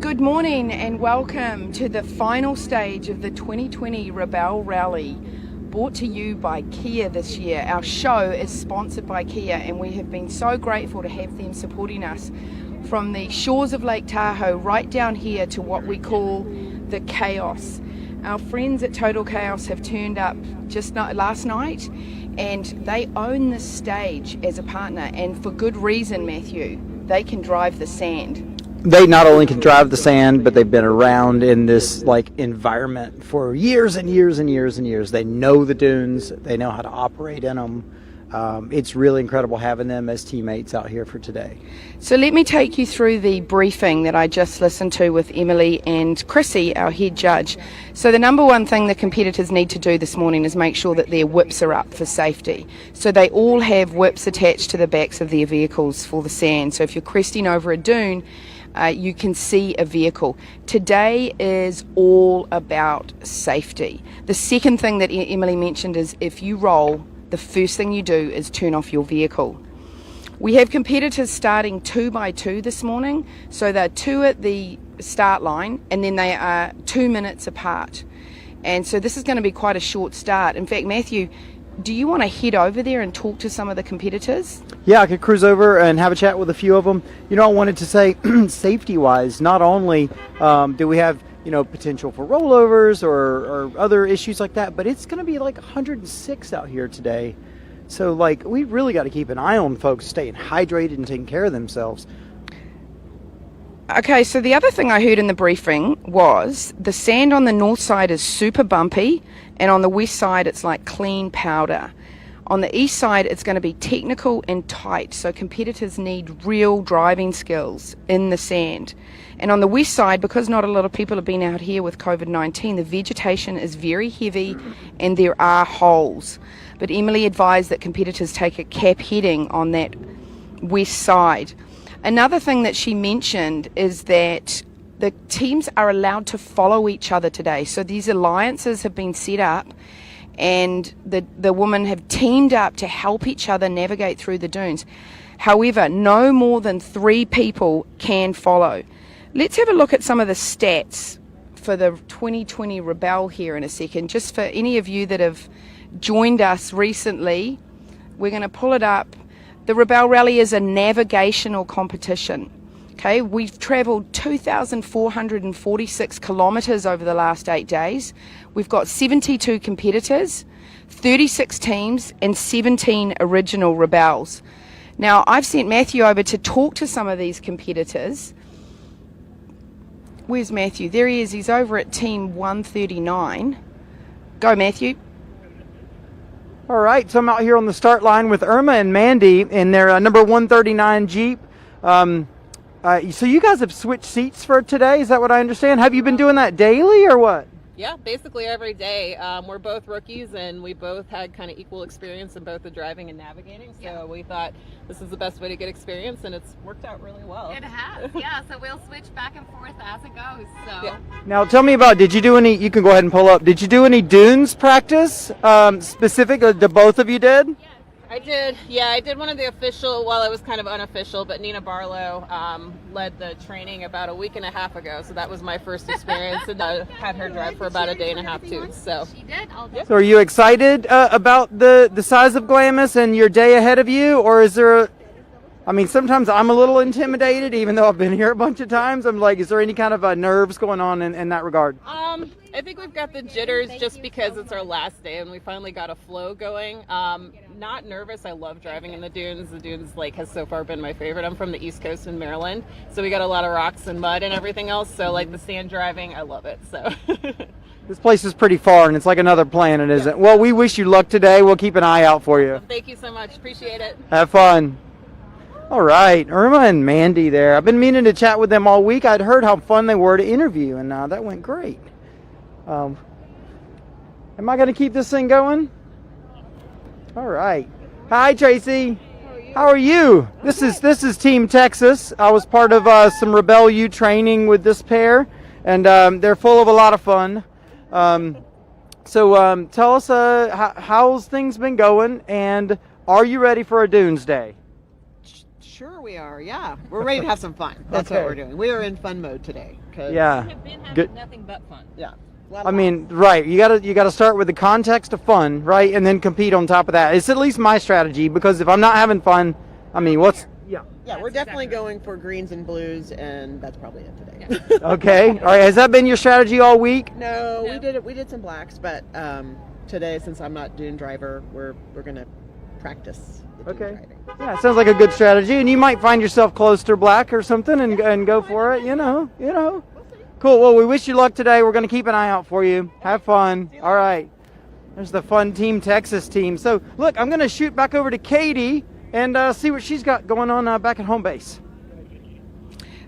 Good morning and welcome to the final stage of the 2020 Rebelle Rally, brought to you by Kia this year. Our show is sponsored by Kia and we have been so grateful to have them supporting us from the shores of Lake Tahoe right down here to what we call the Chaos. Our friends at Total Chaos have turned up just last night and they own this stage as a partner, and for good reason, Matthew. They can drive the sand. They not only can drive the sand, but they've been around in this environment for years and years and years and years. They know the dunes. They know how to operate in them. It's really incredible having them as teammates out here for today. So let me take you through the briefing that I just listened to with Emily and Chrissy, our head judge. So the number one thing the competitors need to do this morning is make sure that their whips are up for safety. So they all have whips attached to the backs of their vehicles for the sand. So if you're cresting over a dune, you can see a vehicle. Today is all about safety. The second thing that Emily mentioned is if you roll, the first thing you do is turn off your vehicle. We have competitors starting 2 by 2 this morning. So they're 2 at the start line and then they are 2 minutes apart. And so this is going to be quite a short start. In fact, Matthew, do you want to head over there and talk to some of the competitors? Yeah, I could cruise over and have a chat with a few of them. I wanted to say, safety-wise, not only do we have, potential for rollovers or other issues like that, but it's going to be 106 out here today. So, we really got to keep an eye on folks staying hydrated and taking care of themselves. Okay, so the other thing I heard in the briefing was the sand on the north side is super bumpy, and on the west side it's like clean powder. On the east side it's going to be technical and tight, so competitors need real driving skills in the sand. And on the west side, because not a lot of people have been out here with COVID-19, the vegetation is very heavy and there are holes. But Emily advised that competitors take a cap heading on that west side. Another thing that she mentioned is that the teams are allowed to follow each other today. So these alliances have been set up and the women have teamed up to help each other navigate through the dunes. However, no more than 3 people can follow. Let's have a look at some of the stats for the 2020 Rebelle here in a second. Just for any of you that have joined us recently, we're going to pull it up. The Rebelle Rally is a navigational competition. Okay, we've travelled 2,446 kilometres over the last 8 days. We've got 72 competitors, 36 teams and 17 original Rebelles. Now, I've sent Matthew over to talk to some of these competitors. Where's Matthew? There he is. He's over at team 139. Go, Matthew. All right, so I'm out here on the start line with Irma and Mandy in their number 139 Jeep. So you guys have switched seats for today, is that what I understand? Have you been doing that daily or what? Yeah, basically every day. We're both rookies and we both had kind of equal experience in both the driving and navigating. So we thought this is the best way to get experience and it's worked out really well. It has, yeah. So we'll switch back and forth as it goes. So. Yeah. Now tell me about, did you do any, you can go ahead and pull up, did you do any dunes practice specific to both of you did? Yes. I did. Yeah, I did one of the official, well, it was kind of unofficial, but Nina Barlow led the training about a week and a half ago. So that was my first experience, and I had her drive for about a day and a half too. So She did. So are you excited about the size of Glamis and your day ahead of you, or is there sometimes I'm a little intimidated, even though I've been here a bunch of times. I'm like, is there any kind of nerves going on in that regard? I think we've got the jitters just because it's our last day and we finally got a flow going. Not nervous. I love driving in the dunes. The dunes has so far been my favorite. I'm from the East Coast in Maryland, so we got a lot of rocks and mud and everything else. So the sand driving, I love it. So. This place is pretty far and it's like another planet, isn't it? Well, we wish you luck today. We'll keep an eye out for you. Thank you so much. Appreciate it. Have fun. All right, Irma and Mandy there. I've been meaning to chat with them all week. I'd heard how fun they were to interview, and that went great. Am I going to keep this thing going? All right. Hi, Tracy. How are you? This is Team Texas. I was part of some Rebelle U training with this pair, and they're full of a lot of fun. So tell us how's things been going, and are you ready for a Dunes Day? Sure we are. Yeah, we're ready to have some fun. That's Okay. what we're doing. We are in fun mode today. 'Cause- Yeah. have been having Good. nothing but fun. Yeah. I mean, right. You gotta start with the context of fun, right, and then compete on top of that. It's at least my strategy, because if I'm not having fun, I mean, what's Yeah, we're definitely going for greens and blues, and that's probably it today. okay? All right. Has that been your strategy all week? No, we did it. We did some blacks, but today, since I'm not dune driver, we're gonna practice the dune Okay. driving. Yeah, sounds like a good strategy, and you might find yourself close to black or something, and go for it. You know. Cool. Well, we wish you luck today. We're gonna keep an eye out for you. Have fun. All right. There's the fun Team Texas team. So look, I'm gonna shoot back over to Katie and see what she's got going on back at home base.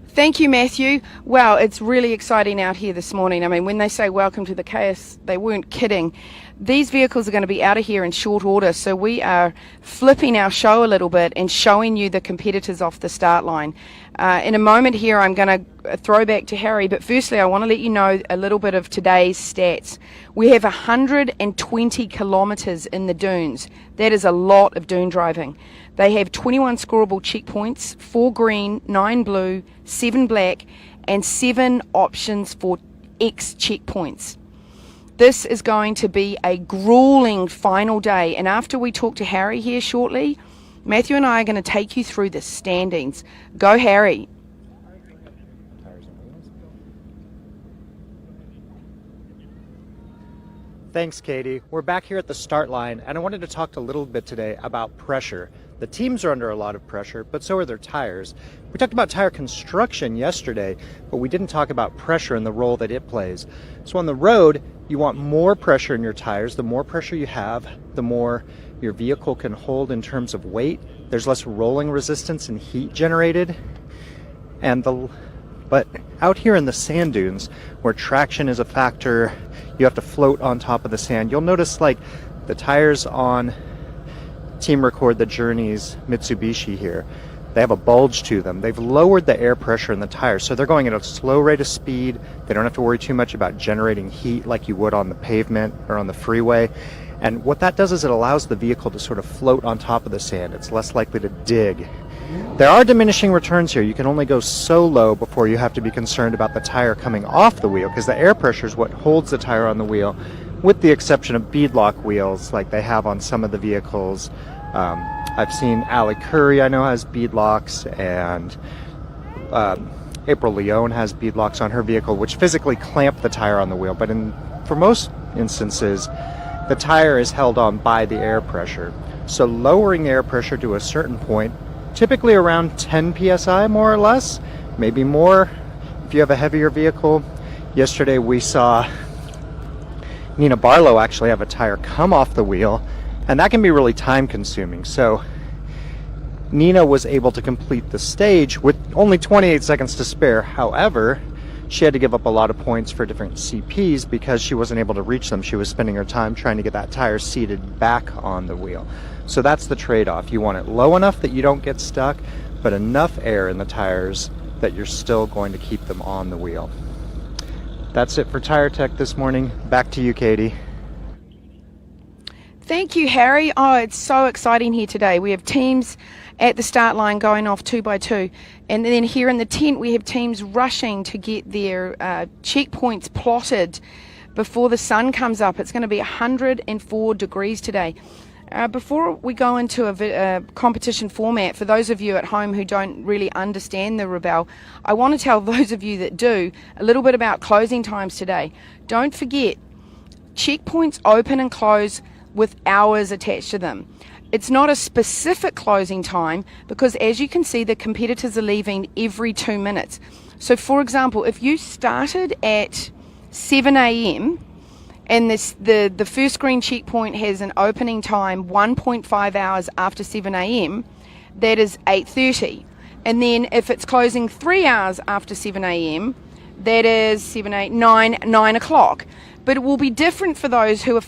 Thank you, Matthew. Wow, it's really exciting out here this morning. I mean, when they say welcome to the chaos, they weren't kidding. These vehicles are going to be out of here in short order, so we are flipping our show a little bit and showing you the competitors off the start line. In a moment here, I'm going to throw back to Harry, but firstly, I want to let you know a little bit of today's stats. We have 120 kilometres in the dunes. That is a lot of dune driving. They have 21 scoreable checkpoints, 4 green, 9 blue, 7 black, and 7 options for X checkpoints. This is going to be a grueling final day, and after we talk to Harry here shortly, Matthew and I are going to take you through the standings. Go, Harry. Thanks, Katie. We're back here at the start line, and I wanted to talk a little bit today about pressure. The teams are under a lot of pressure, but so are their tires. We talked about tire construction yesterday, but we didn't talk about pressure and the role that it plays. So on the road, you want more pressure in your tires. The more pressure you have, the more your vehicle can hold in terms of weight. There's less rolling resistance and heat generated. But out here in the sand dunes, where traction is a factor, you have to float on top of the sand. You'll notice like the tires on Team Record the Journeys Mitsubishi here, they have a bulge to them. They've lowered the air pressure in the tires, so they're going at a slow rate of speed. They don't have to worry too much about generating heat like you would on the pavement or on the freeway. And what that does is it allows the vehicle to sort of float on top of the sand. It's less likely to dig. There are diminishing returns here. You can only go so low before you have to be concerned about the tire coming off the wheel, because the air pressure is what holds the tire on the wheel, with the exception of beadlock wheels like they have on some of the vehicles. I've seen Allie Curry, I know, has beadlocks, and April Leone has beadlocks on her vehicle, which physically clamp the tire on the wheel. But for most instances, the tire is held on by the air pressure. So lowering air pressure to a certain point, typically around 10 psi more or less, maybe more if you have a heavier vehicle. Yesterday we saw Nina Barlow actually have a tire come off the wheel, and that can be really time consuming. So Nina was able to complete the stage with only 28 seconds to spare. However, she had to give up a lot of points for different CPs because she wasn't able to reach them. She was spending her time trying to get that tire seated back on the wheel. So that's the trade-off. You want it low enough that you don't get stuck, but enough air in the tires that you're still going to keep them on the wheel. That's it for Tire Tech this morning. Back to you, Katie. Thank you, Harry. Oh, it's so exciting here today. We have teams at the start line going off 2 by 2. And then here in the tent, we have teams rushing to get their checkpoints plotted before the sun comes up. It's going to be 104 degrees today. Before we go into a competition format, for those of you at home who don't really understand the Rebelle, I want to tell those of you that do a little bit about closing times today. Don't forget, checkpoints open and close with hours attached to them. It's not a specific closing time because, as you can see, the competitors are leaving every 2 minutes. So, for example, if you started at 7 a.m. and the first green checkpoint has an opening time 1.5 hours after 7 a.m., that is 8:30. And then if it's closing 3 hours after 7 a.m., that is 7, 8, 9 o'clock. But it will be different for those who are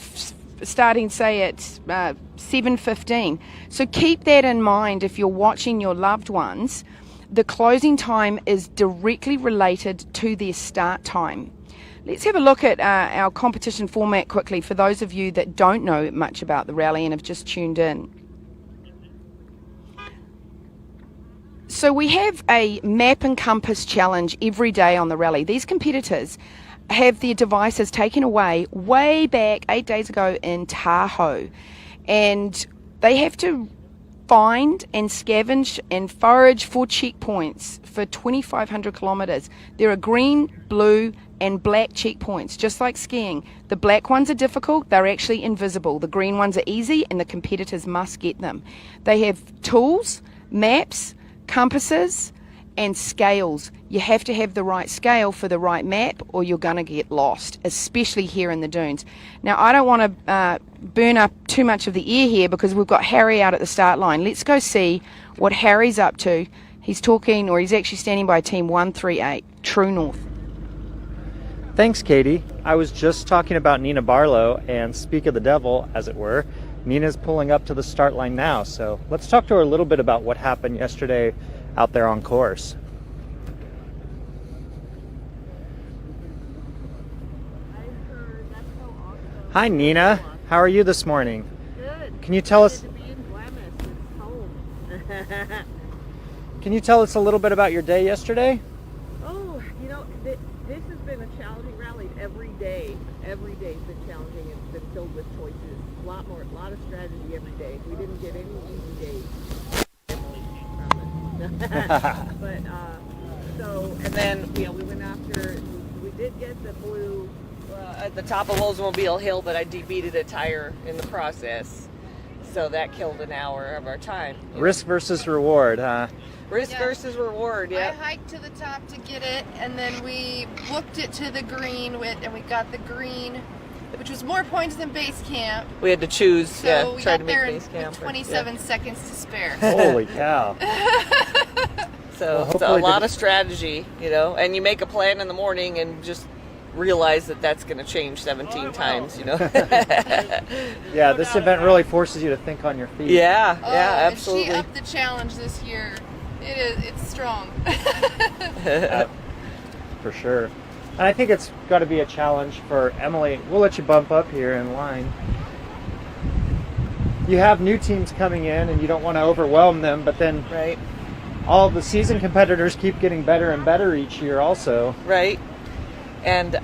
starting, say, at 7:15. So keep that in mind if you're watching your loved ones. The closing time is directly related to their start time. Let's have a look at our competition format quickly for those of you that don't know much about the rally and have just tuned in. So we have a map and compass challenge every day on the rally. These competitors have their devices taken away way back 8 days ago in Tahoe, and they have to find and scavenge and forage for checkpoints for 2,500 kilometres. There are green, blue and black checkpoints, just like skiing. The black ones are difficult, they're actually invisible. The green ones are easy and the competitors must get them. They have tools, maps, compasses and scales. You have to have the right scale for the right map or you're going to get lost, especially here in the dunes. Now, I don't want to burn up too much of the air here because we've got Harry out at the start line. Let's go see what Harry's up to. He's actually standing by team 138, True North. Thanks, Katie. I was just talking about Nina Barlow, and speak of the devil, as it were, Nina's pulling up to the start line now. So let's talk to her a little bit about what happened yesterday out there on course. Hi, Nina. How are you this morning? Good. Can you tell us? To be in Glamis. It's home. Can you tell us a little bit about your day yesterday? Oh, you know, this has been a challenging rally every day. Every day's been challenging. It's been filled with choices. A lot of strategy every day. We didn't get any easy days. But and then we went after. We did get the blue at the top of Oldsmobile Hill, but I debeated a tire in the process, so that killed an hour of our time. Risk versus reward, huh? Risk versus reward. Yeah. I hiked to the top to get it, and then we booked it to the green, and we got the green, which was more points than base camp. We had to choose. So we try got to make there base camp. with 27 seconds to spare. Holy cow. So Well, it's a hopefully lot of strategy, and you make a plan in the morning and just realize that that's going to change 17 times, Yeah, this event really forces you to think on your feet. Yeah, Oh, absolutely. And she upped the challenge this year. It's strong. For sure. And I think it's got to be a challenge for Emily. We'll let you bump up here in line. You have new teams coming in and you don't want to overwhelm them, but then Right, all the season competitors keep getting better and better each year also. right. And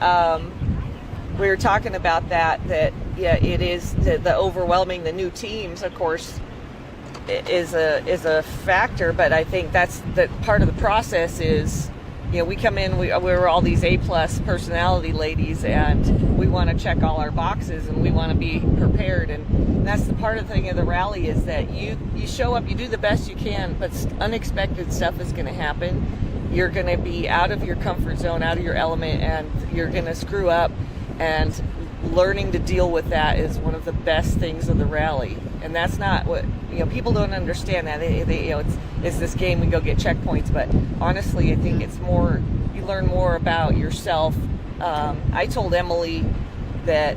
we were talking about that it is the overwhelming the new teams, of course, is a factor, but I think that's the part of the process is, we come in, we're all these A+ personality ladies, and we want to check all our boxes, and we want to be prepared, and that's the part of the thing of the rally is that you show up, you do the best you can, but unexpected stuff is going to happen. You're going to be out of your comfort zone, out of your element, and you're going to screw up, and learning to deal with that is one of the best things of the rally. And that's not what people don't understand that it's this game, we go get checkpoints, but honestly I think it's more, you learn more about yourself. I told Emily that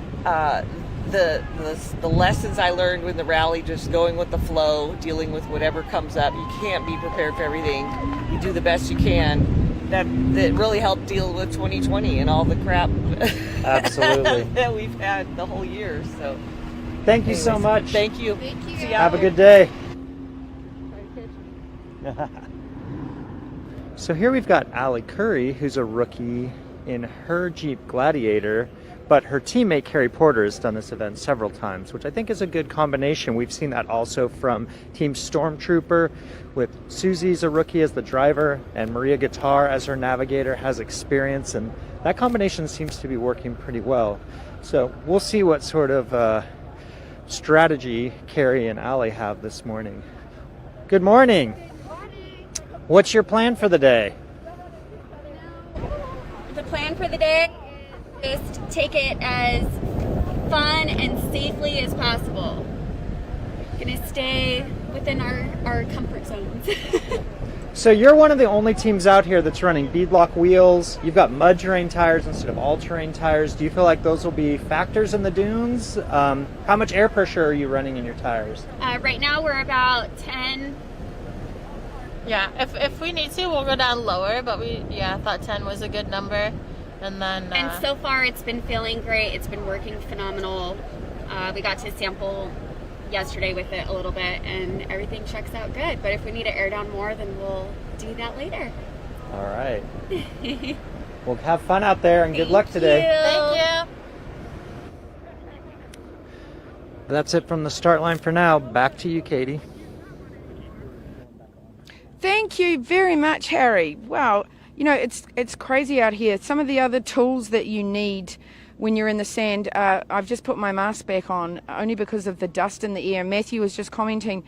the lessons I learned with the rally, just going with the flow, dealing with whatever comes up. You can't be prepared for everything. You do the best you can. That really helped deal with 2020 and all the crap Absolutely. that we've had the whole year. So Thank you so anyways, much. Thank you. Thank you. See ya. Have a good day. So here we've got Allie Curry, who's a rookie in her Jeep Gladiator, but her teammate Carrie Porter has done this event several times, which I think is a good combination. We've seen that also from Team Stormtrooper, with Susie's a rookie as the driver and Maria Guitar as her navigator, has experience, and that combination seems to be working pretty well. So we'll see what sort of strategy Carrie and Allie have this morning. Good morning. What's your plan for the day? The plan for the day is just take it as fun and safely as possible. Gonna stay within our comfort zones. So you're one of the only teams out here that's running beadlock wheels. You've got mud terrain tires instead of all-terrain tires. Do you feel like those will be factors in the dunes? How much air pressure are you running in your tires? Right now we're about 10. Yeah, if we need to, we'll go down lower, but I thought 10 was a good number. And then And so far it's been feeling great. It's been working phenomenal. We got to sample yesterday with it a little bit and everything checks out good. But if we need to air down more, then we'll do that later. All right. Well, have fun out there and good luck today. Thank you. That's it from the start line for now. Back to you, Katie. Thank you very much, Harry. Wow, it's crazy out here. Some of the other tools that you need when you're in the sand, I've just put my mask back on only because of the dust in the air. Matthew was just commenting,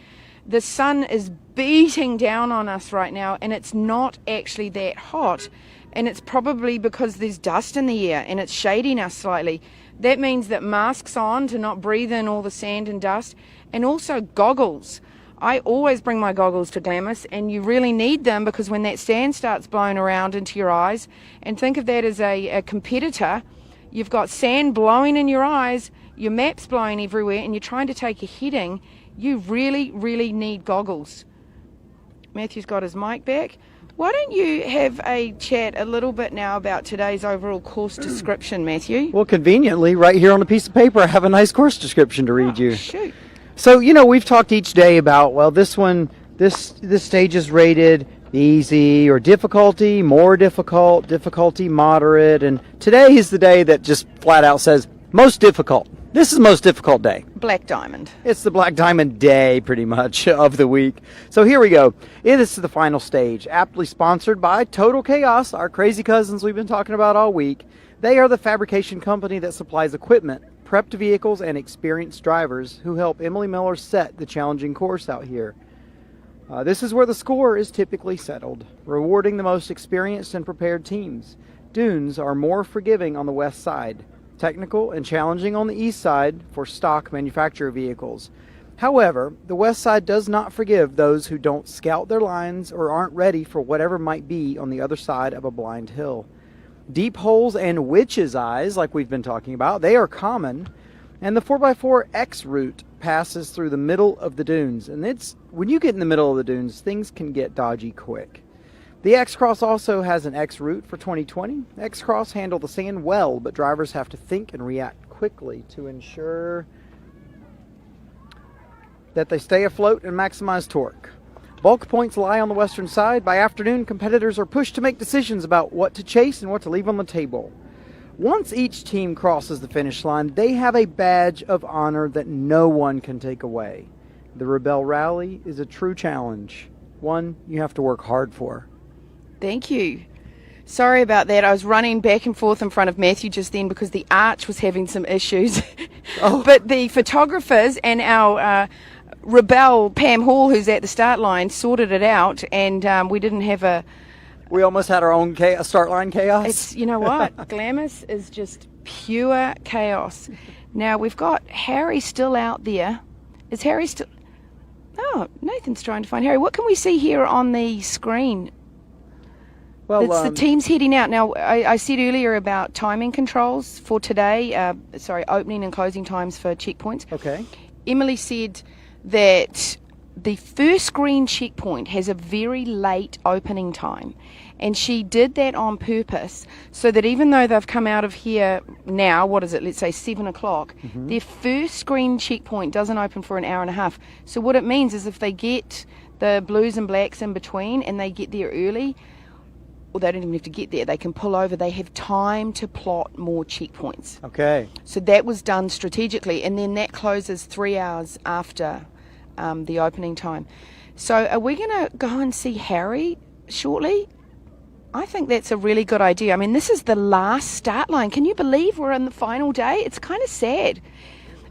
the sun is beating down on us right now, and it's not actually that hot. And it's probably because there's dust in the air and it's shading us slightly. That means that masks on to not breathe in all the sand and dust, and also goggles. I always bring my goggles to Glamis, and you really need them because when that sand starts blowing around into your eyes, and think of that as a competitor, you've got sand blowing in your eyes, your map's blowing everywhere, and you're trying to take a heading, you really, really need goggles. Matthew's got his mic back. Why don't you have a chat a little bit now about today's overall course description, Matthew? Well, conveniently, right here on a piece of paper, I have a nice course description to read you. Shoot. So, we've talked each day about, well, this stage is rated easy or difficulty, more difficult, difficulty moderate, and today is the day that just flat out says most difficult. This is the most difficult day. Black Diamond. It's the Black Diamond day, pretty much, of the week. So here we go. This is the final stage, aptly sponsored by Total Chaos, our crazy cousins we've been talking about all week. They are the fabrication company that supplies equipment, prepped vehicles, and experienced drivers who help Emily Miller set the challenging course out here. This is where the score is typically settled, rewarding the most experienced and prepared teams. Dunes are more forgiving on the west side, technical and challenging on the east side for stock manufacturer vehicles. However, the west side does not forgive those who don't scout their lines or aren't ready for whatever might be on the other side of a blind hill. Deep holes and witches' eyes, like we've been talking about, they are common, and the 4x4 X route passes through the middle of the dunes, and when you get in the middle of the dunes, things can get dodgy quick. The X-Cross also has an X route for 2020. X-Cross handle the sand well, but drivers have to think and react quickly to ensure that they stay afloat and maximize torque. Bulk points lie on the western side. By afternoon, competitors are pushed to make decisions about what to chase and what to leave on the table. Once each team crosses the finish line, they have a badge of honor that no one can take away. The Rebelle Rally is a true challenge, one you have to work hard for. Thank you. Sorry about that. I was running back and forth in front of Matthew just then because the arch was having some issues. Oh. But the photographers and our Rebelle Pam Hall, who's at the start line, sorted it out, and we didn't have We almost had our own start line chaos. It's, you know what? Glamis is just pure chaos. Now, we've got Harry still out there. Is Harry still... Oh, Nathan's trying to find Harry. What can we see here on the screen? Well, it's the teams heading out. Now, I said earlier about timing controls for today. Opening and closing times for checkpoints. Okay. Emily said that the first green checkpoint has a very late opening time, and she did that on purpose so that even though they've come out of here now, let's say 7 o'clock, their first green checkpoint doesn't open for an hour and a half. So what it means is if they get the blues and blacks in between and they get there early, or they don't even have to get there, they can pull over, they have time to plot more checkpoints. Okay. So that was done strategically, and then that closes 3 hours after the opening time. So are we going to go and see Harry shortly? I think that's a really good idea. I mean, this is the last start line. Can you believe we're on the final day? It's kind of sad.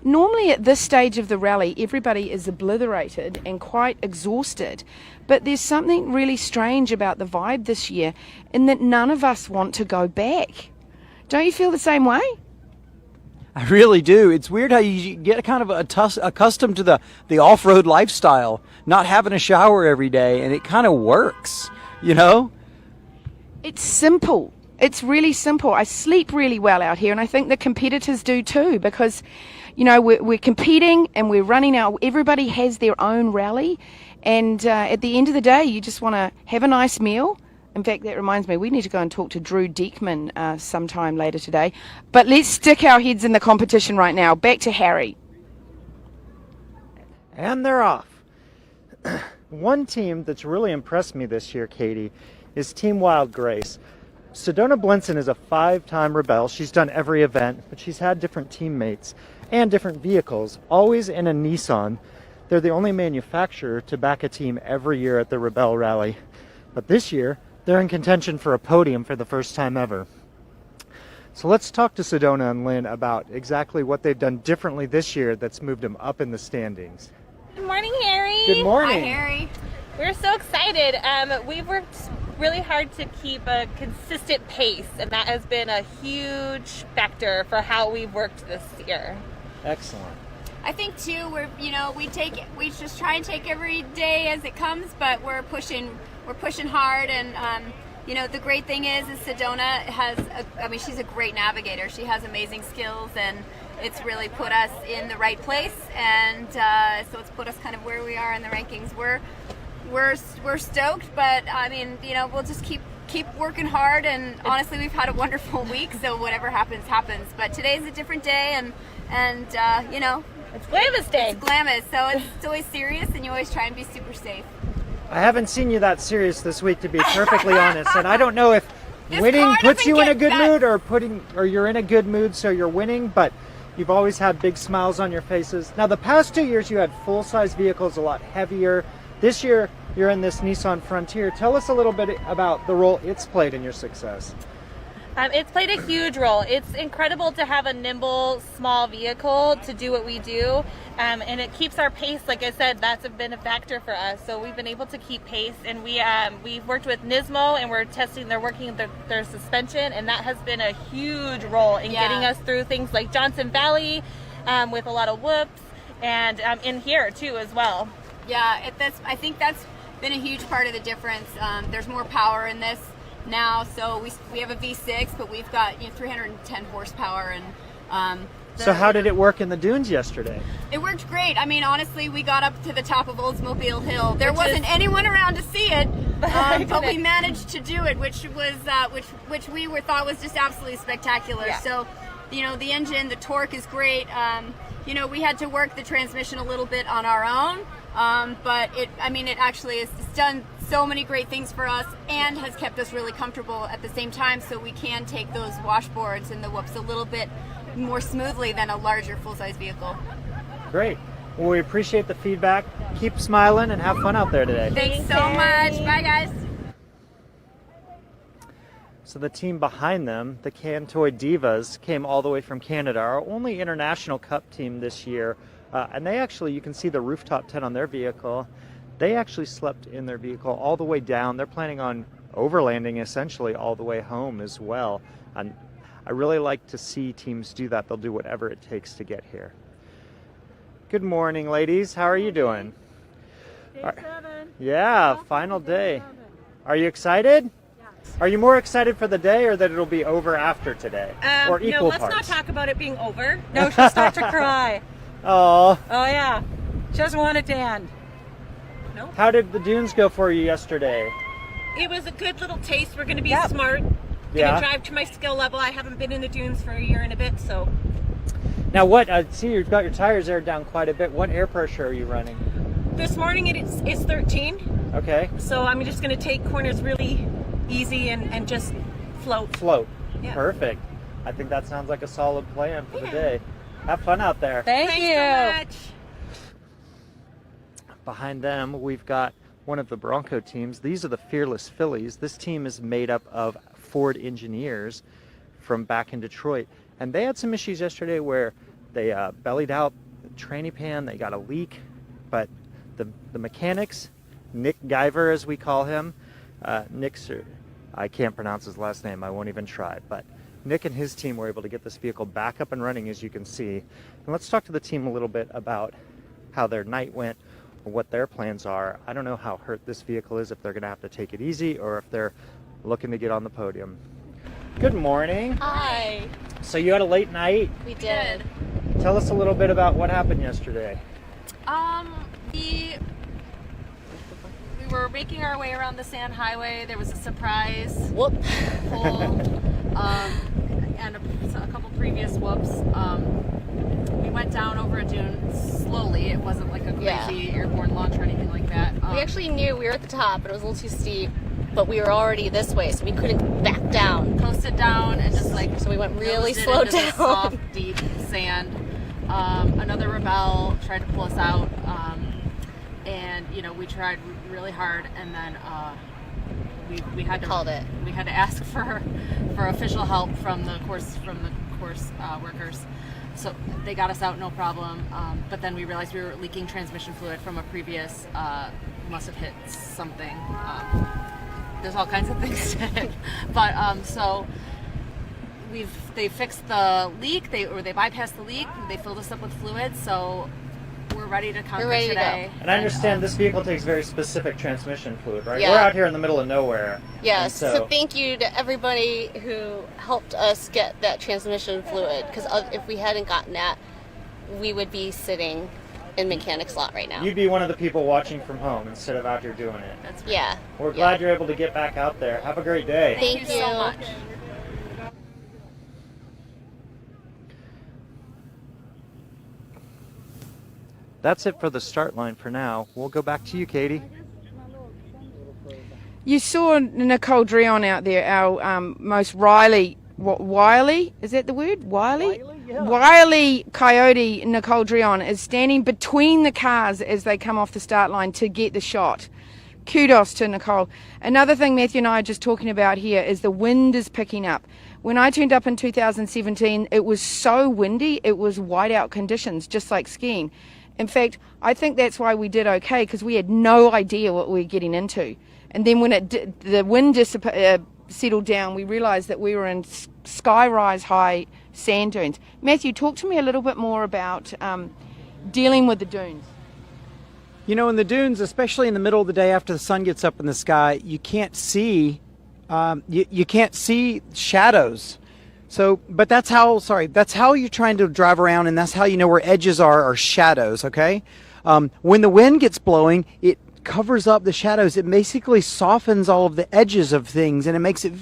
Normally at this stage of the rally, everybody is obliterated and quite exhausted. But there's something really strange about the vibe this year in that none of us want to go back. Don't you feel the same way? I really do. It's weird how you get kind of accustomed to the off-road lifestyle, not having a shower every day, and it kind of works, you know? It's simple. It's really simple. I sleep really well out here, and I think the competitors do too, because, you know, we're competing and we're running out. Everybody has their own rally, and at the end of the day, you just want to have a nice meal. In fact, that reminds me, we need to go and talk to Drew Diekman sometime later today. But let's stick our heads in the competition right now. Back to Harry. And they're off. One team that's really impressed me this year, Katie, is Team Wild Grace. Sedona Blenson is a 5-time Rebelle. She's done every event, but she's had different teammates and different vehicles, always in a Nissan. They're the only manufacturer to back a team every year at the Rebelle Rally. But this year, they're in contention for a podium for the first time ever. So let's talk to Sedona and Lynn about exactly what they've done differently this year that's moved them up in the standings. Good morning, Harry. Good morning. Hi, Harry. We're so excited. We've worked really hard to keep a consistent pace, and that has been a huge factor for how we've worked this year. Excellent. I think too, we just try and take every day as it comes, but we're pushing hard, and the great thing is Sedona she's a great navigator. She has amazing skills, and it's really put us in the right place, and so it's put us kind of where we are in the rankings. We're stoked, but we'll just keep working hard, and honestly, we've had a wonderful week, so whatever happens. But today's a different day, and It's Glamis Day. it's Glamis, so it's always serious, and you always try and be super safe. I haven't seen you that serious this week, to be perfectly honest, and I don't know if Just winning card up puts and you in a get good that. mood or you're in a good mood so you're winning, but you've always had big smiles on your faces. Now, the past 2 years you had full-size vehicles, a lot heavier. This year you're in this Nissan Frontier. Tell us a little bit about the role it's played in your success. It's played a huge role. It's incredible to have a nimble, small vehicle to do what we do, and it keeps our pace. Like I said, that's been a factor for us. So we've been able to keep pace, and we've worked with Nismo, and they're working their suspension, and that has been a huge role in getting us through things like Johnson Valley with a lot of whoops, and in here too as well. Yeah, I think that's been a huge part of the difference. There's more power in this now, so we have a V6, but we've got 310 horsepower, and So how did it work in the dunes yesterday? it worked great. I mean, honestly, we got up to the top of Oldsmobile Hill. There wasn't anyone around to see it, but we managed to do it, which was which we thought was just absolutely spectacular. Yeah. So, the engine, the torque is great. We had to work the transmission a little bit on our own, but it actually has done so many great things for us and has kept us really comfortable at the same time, so we can take those washboards and the whoops a little bit more smoothly than a larger full-size vehicle. Great. Well, we appreciate the feedback. Keep smiling and have fun out there today. Thanks so much. Bye, guys. So the team behind them, the Cantoy Divas, came all the way from Canada, our only international cup team this year. And they actually, you can see the rooftop tent on their vehicle. They actually slept in their vehicle all the way down. They're planning on overlanding essentially all the way home as well. And I really like to see teams do that. They'll do whatever it takes to get here. Good morning, ladies. How are you doing? Day 7. Yeah, final day. Are you excited? Are you more excited for the day or that it'll be over after today? Or equal No, let's parts? not talk about it being over. No, she'll start to cry. Oh, Oh, yeah. She doesn't want it to end. how did the dunes go for you yesterday? It was a good little taste. We're going to be Yep. smart. Yeah. Going to drive to my skill level. I haven't been in the dunes for a year and a bit, so. Now what, I see you've got your tires aired down quite a bit. What air pressure are you running? This morning it's 13, Okay, so I'm just going to take corners really easy and just float. float. Yeah. Perfect. I think that sounds like a solid plan for the day. Have fun out there. Thanks so much. Behind them, we've got one of the Bronco teams. These are the Fearless Phillies. This team is made up of Ford engineers from back in Detroit. And they had some issues yesterday where they bellied out the tranny pan. They got a leak. But the mechanics, Nick Guyver as we call him, I can't pronounce his last name. I won't even try. But Nick and his team were able to get this vehicle back up and running, as you can see. And let's talk to the team a little bit about how their night went, or what their plans are. I don't know how hurt this vehicle is, if they're going to have to take it easy or if they're looking to get on the podium. Good morning. Hi. So you had a late night. We did. Tell us a little bit about what happened yesterday. We were making our way around the sand highway. There was a surprise Whoop. pull, and a couple previous whoops. We went down over for a dune slowly. It wasn't like a crazy airborne launch or anything like that. We actually knew we were at the top, but it was a little too steep. But we were already this way, so we couldn't back down. Coasted down and just like so we went really nosed it slow into the down. soft, deep sand. Another Rebelle tried to pull us out, and we tried really hard, and then we had to We had to ask for official help from the course workers. So they got us out, no problem. But then we realized we were leaking transmission fluid from a previous, must have hit something. There's all kinds of things to it. But so they fixed the leak, they bypassed the leak, they filled us up with fluid, so we're ready to conquer today. And I understand this vehicle takes very specific transmission fluid, right? Yeah. We're out here in the middle of nowhere. Yes, and so thank you to everybody who helped us get that transmission fluid, because if we hadn't gotten that, we would be sitting in mechanics lot right now. You'd be one of the people watching from home instead of out here doing it. That's right. Yeah. We're glad you're able to get back out there. Have a great day. Thank you so much. That's it for the start line for now. We'll go back to you, Katie. You saw Nicole Dreon out there, our most wily, is that the word? Wily? Wily coyote Nicole Dreon is standing between the cars as they come off the start line to get the shot. Kudos to Nicole. Another thing Matthew and I are just talking about here is the wind is picking up. When I turned up in 2017, it was so windy, it was whiteout conditions, just like skiing. In fact, I think that's why we did okay, because we had no idea what we were getting into. And then when the wind settled down, we realized that we were in sky-rise high sand dunes. Matthew, talk to me a little bit more about dealing with the dunes. In the dunes, especially in the middle of the day after the sun gets up in the sky, you can't see you can't see shadows. So, but that's how you're trying to drive around, and that's how you know where edges are shadows, okay? When the wind gets blowing, it covers up the shadows. It basically softens all of the edges of things, and it makes it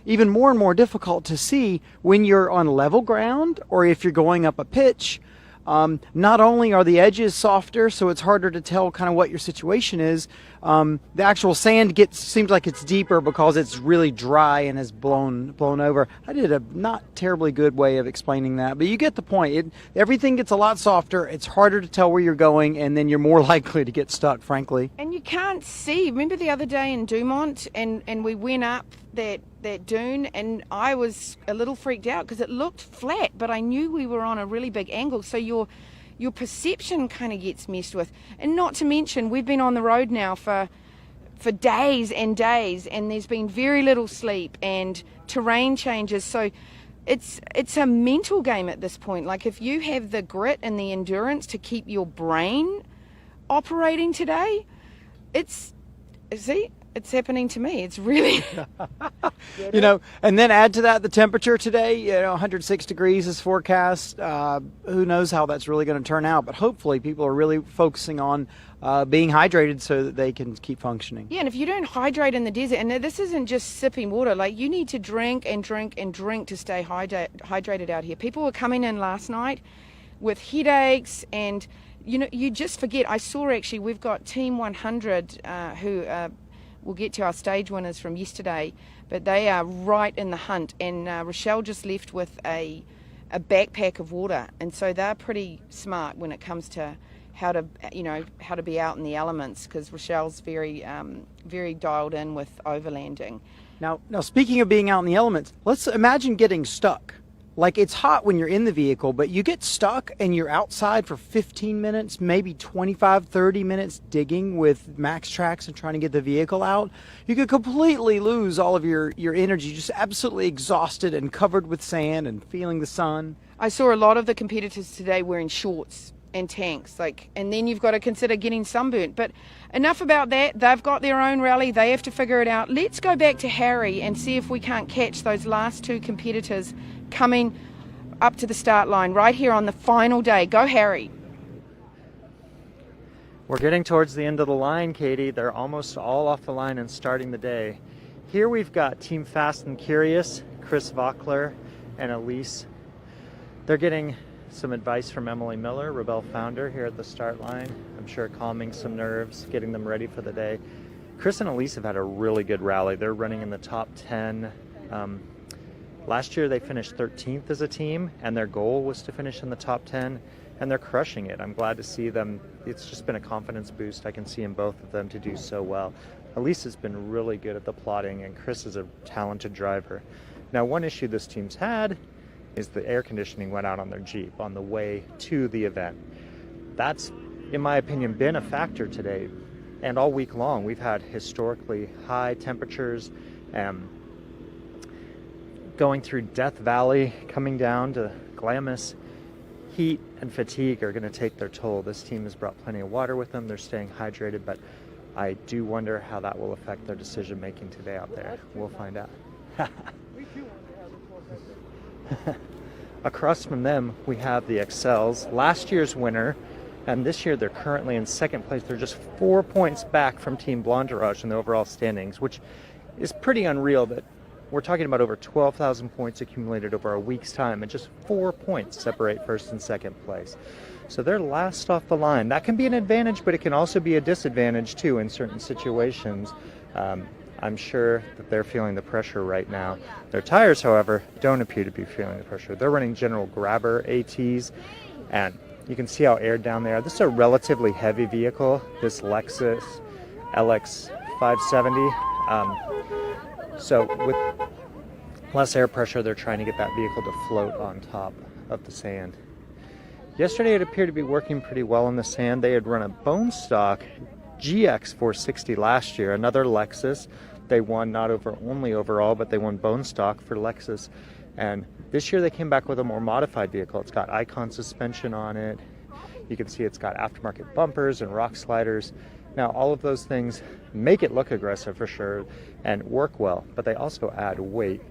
even more and more difficult to see when you're on level ground or if you're going up a pitch. Not only are the edges softer, so it's harder to tell kind of what your situation is, the actual sand seems like it's deeper because it's really dry and has blown over. I did a not terribly good way of explaining that, but you get the point. Everything gets a lot softer. It's harder to tell where you're going, and then you're more likely to get stuck, frankly. And you can't see. Remember the other day in Dumont, and we went up that dune, and I was a little freaked out because it looked flat, but I knew we were on a really big angle, so your perception kind of gets messed with. And not to mention, we've been on the road now for days and days, and there's been very little sleep and terrain changes, so it's a mental game at this point. Like, if you have the grit and the endurance to keep your brain operating today, it's happening to me. It's really and then add to that the temperature today. 106 degrees is forecast. Who knows how that's really going to turn out, but hopefully people are really focusing on being hydrated so that they can keep functioning. Yeah, and if you don't hydrate in the desert, and this isn't just sipping water, like, you need to drink and drink and drink to stay hydrated out here. People were coming in last night with headaches, and you just forget. I saw, actually, we've got Team 100 who we'll get to our stage winners from yesterday, but they are right in the hunt, and Rochelle just left with a backpack of water, and so they're pretty smart when it comes to how to be out in the elements, because Rochelle's very dialed in with overlanding. Now speaking of being out in the elements, let's imagine getting stuck. Like, it's hot when you're in the vehicle, but you get stuck and you're outside for 15 minutes, maybe 25, 30 minutes digging with MaxTrax and trying to get the vehicle out. You could completely lose all of your energy, just absolutely exhausted and covered with sand and feeling the sun. I saw a lot of the competitors today wearing shorts and tanks, and then you've got to consider getting sunburnt. But enough about that. They've got their own rally. They have to figure it out. Let's go back to Harry and see if we can't catch those last two competitors coming up to the start line right here on the final day. Go, Harry. We're getting towards the end of the line, Katie. They're almost all off the line and starting the day. Here we've got Team Fast and Curious, Chris Vockler and Elise. They're getting some advice from Emily Miller, Rebel founder, here at the start line. I'm sure calming some nerves, getting them ready for the day. Chris and Elise have had a really good rally. They're running in the top 10. Last year they finished 13th as a team, and their goal was to finish in the top 10, and they're crushing it. I'm glad to see them. It's just been a confidence boost. I can see in both of them to do so well. Elise has been really good at the plotting, and Chris is a talented driver. Now, one issue this team's had is the air conditioning went out on their Jeep on the way to the event. That's, in my opinion, been a factor today. And all week long, we've had historically high temperatures, going through Death Valley, coming down to Glamis. Heat and fatigue are going to take their toll. This team has brought plenty of water with them. They're staying hydrated, but I do wonder how that will affect their decision making today out there. We'll find out. Across from them, we have the Excels, last year's winner, and this year they're currently in second place. They're just 4 points back from Team Blonderage in the overall standings, which is pretty unreal that we're talking about over 12,000 points accumulated over a week's time, and just 4 points separate first and second place. So they're last off the line. That can be an advantage, but it can also be a disadvantage too in certain situations. I'm sure that they're feeling the pressure right now. Their tires, however, don't appear to be feeling the pressure. They're running General Grabber ATs, and you can see how aired down they are. This is a relatively heavy vehicle, this Lexus LX 570. So with less air pressure, they're trying to get that vehicle to float on top of the sand. Yesterday, it appeared to be working pretty well in the sand. They had run a bone stock GX 460 last year, another Lexus. They won not only overall, but they won bone stock for Lexus. And this year they came back with a more modified vehicle. It's got Icon suspension on it. You can see it's got aftermarket bumpers and rock sliders. Now, all of those things make it look aggressive for sure and work well, but they also add weight.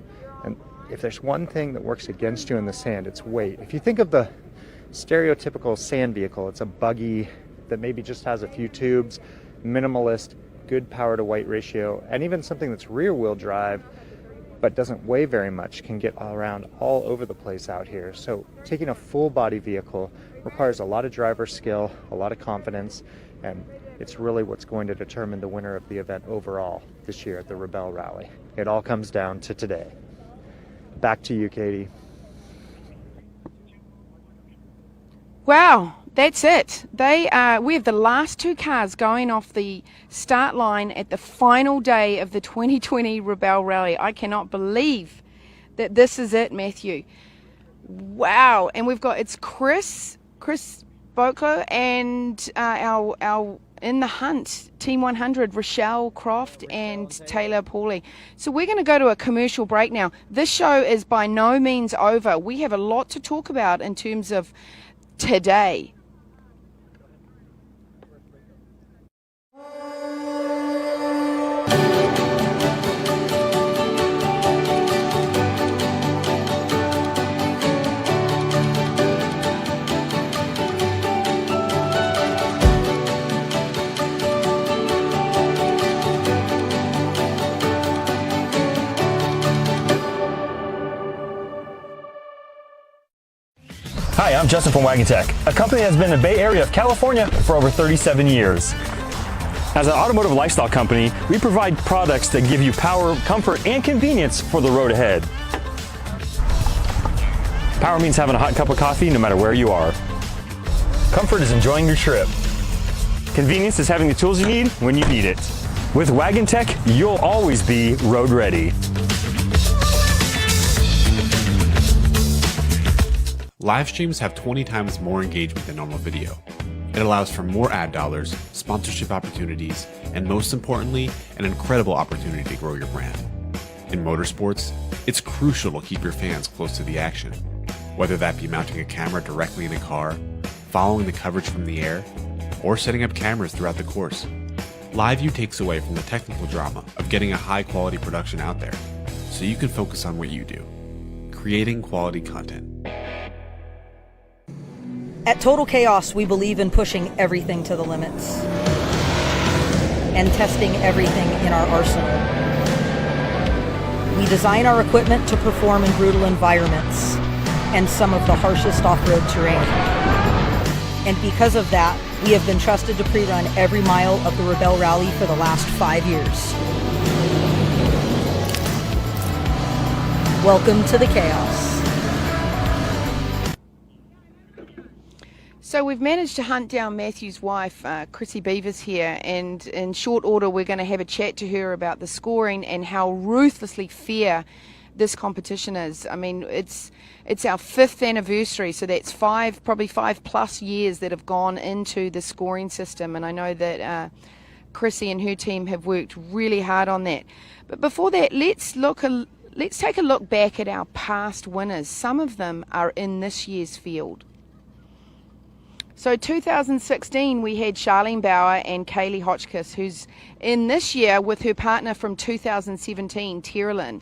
And if there's one thing that works against you in the sand, it's weight. If you think of the stereotypical sand vehicle, it's a buggy that maybe just has a few tubes, minimalist, good power to weight ratio, and even something that's rear wheel drive but doesn't weigh very much can get around all over the place out here. So taking a full body vehicle requires a lot of driver skill, a lot of confidence, and it's really what's going to determine the winner of the event overall this year at the Rebel Rally. It all comes down to today. Back to you, Katie. Wow, that's it. We have the last two cars going off the start line at the final day of the 2020 Rebel Rally. I cannot believe that this is it, Matthew. Wow, and it's Chris Bocco and our in the hunt, Team 100, Rochelle Croft and Taylor Pauly. So we're going to go to a commercial break now. This show is by no means over. We have a lot to talk about in terms of today. Hi, I'm Justin from Wagon Tech, a company that's been in the Bay Area of California for over 37 years. As an automotive lifestyle company, we provide products that give you power, comfort, and convenience for the road ahead. Power means having a hot cup of coffee no matter where you are. Comfort is enjoying your trip. Convenience is having the tools you need when you need it. With Wagon Tech, you'll always be road ready. Live streams have 20 times more engagement than normal video. It allows for more ad dollars, sponsorship opportunities, and most importantly, an incredible opportunity to grow your brand. In motorsports, it's crucial to keep your fans close to the action, whether that be mounting a camera directly in a car, following the coverage from the air, or setting up cameras throughout the course. LiveView takes away from the technical drama of getting a high-quality production out there, so you can focus on what you do, creating quality content. At Total Chaos, we believe in pushing everything to the limits and testing everything in our arsenal. We design our equipment to perform in brutal environments, and some of the harshest off-road terrain. And because of that, we have been trusted to pre-run every mile of the Rebelle Rally for the last 5 years. Welcome to the chaos. So we've managed to hunt down Matthew's wife, Chrissy Beavers here, and in short order we're going to have a chat to her about the scoring and how ruthlessly fair this competition is. I mean, it's our 5th anniversary, so that's probably 5+ years that have gone into the scoring system, and I know that Chrissy and her team have worked really hard on that. But before that, let's take a look back at our past winners. Some of them are in this year's field. So 2016, we had Charlene Bauer and Kaylee Hotchkiss, who's in this year with her partner from 2017, Terrelyn,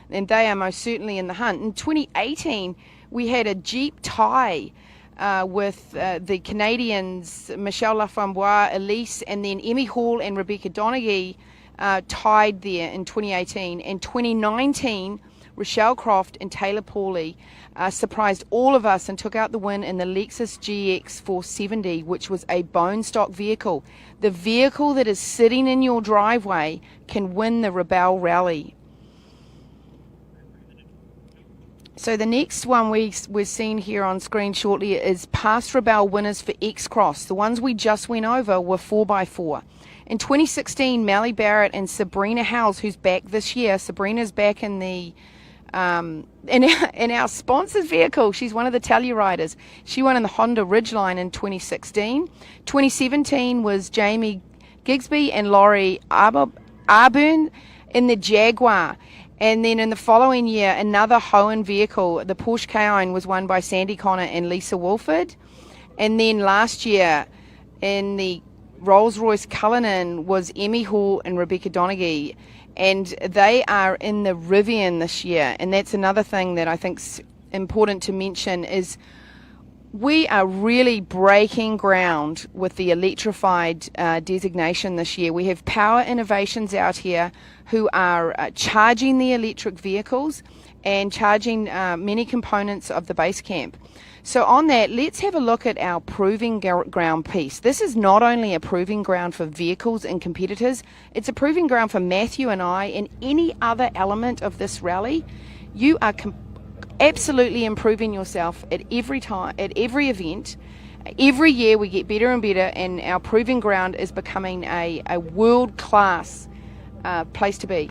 and they are most certainly in the hunt. In 2018, we had a Jeep tie with the Canadians, Michelle Laframboise, Elise, and then Emmy Hall and Rebecca Donaghy tied there in 2018. In 2019, Rochelle Croft and Taylor Pauly surprised all of us and took out the win in the Lexus GX 470, which was a bone stock vehicle. The vehicle that is sitting in your driveway can win the Rebelle Rally. So the next one we're seeing here on screen shortly is past Rebelle winners for X-Cross. The ones we just went over were 4x4. In 2016, Mally Barrett and Sabrina Howes, who's back this year. Sabrina's back in the in our sponsor's vehicle. She's one of the Tellurriders. She won in the Honda Ridgeline in 2016. 2017 was Jamie Gigsby and Laurie Arburn in the Jaguar. And then in the following year, another Hohen vehicle, the Porsche Cayenne, was won by Sandy Connor and Lisa Wolford. And then last year, in the Rolls-Royce Cullinan, was Emmy Hall and Rebecca Donaghy. And they are in the Rivian this year. And that's another thing that I think's important to mention is we are really breaking ground with the electrified designation this year. We have Power Innovations out here who are charging the electric vehicles and charging many components of the base camp. So on that, let's have a look at our proving ground piece. This is not only a proving ground for vehicles and competitors, it's a proving ground for Matthew and I and any other element of this rally. You are absolutely improving yourself at every time, at every event. Every year we get better and better, and our proving ground is becoming a world-class place to be.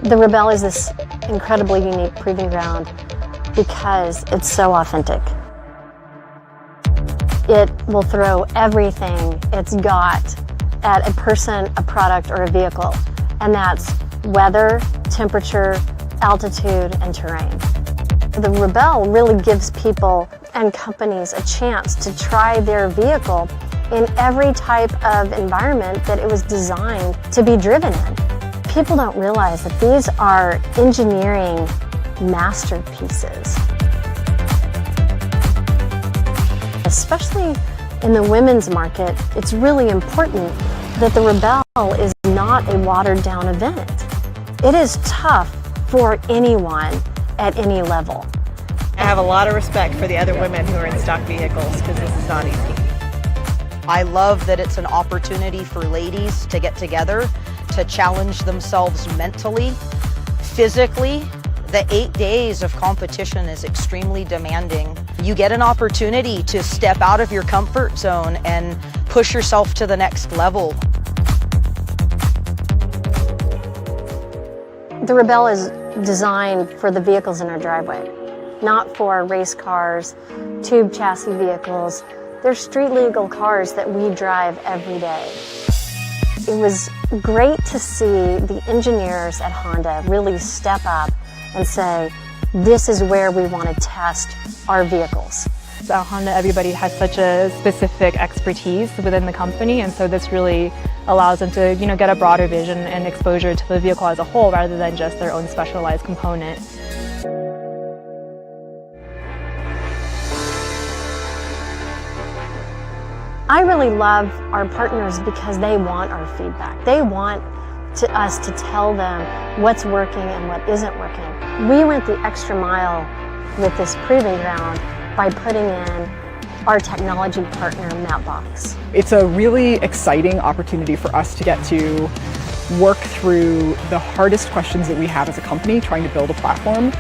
The Rebelle is this incredibly unique proving ground because it's so authentic. It will throw everything it's got at a person, a product, or a vehicle, and that's weather, temperature, altitude, and terrain. The Rebelle really gives people and companies a chance to try their vehicle in every type of environment that it was designed to be driven in. People don't realize that these are engineering masterpieces. Especially in the women's market, it's really important that the Rebelle is not a watered-down event. It is tough for anyone at any level. I have a lot of respect for the other women who are in stock vehicles because this is not easy. I love that it's an opportunity for ladies to get together, to challenge themselves mentally, physically. The 8 days of competition is extremely demanding. You get an opportunity to step out of your comfort zone and push yourself to the next level. The Rebelle is designed for the vehicles in our driveway, not for race cars, tube chassis vehicles. They're street legal cars that we drive every day. It was great to see the engineers at Honda really step up and say, this is where we want to test our vehicles. At Honda, everybody has such a specific expertise within the company, and so this really allows them to, get a broader vision and exposure to the vehicle as a whole rather than just their own specialized component. I really love our partners because they want our feedback. They want us to tell them what's working and what isn't working. We went the extra mile with this proving ground by putting in our technology partner, Mapbox. It's a really exciting opportunity for us to get to work through the hardest questions that we have as a company trying to build a platform.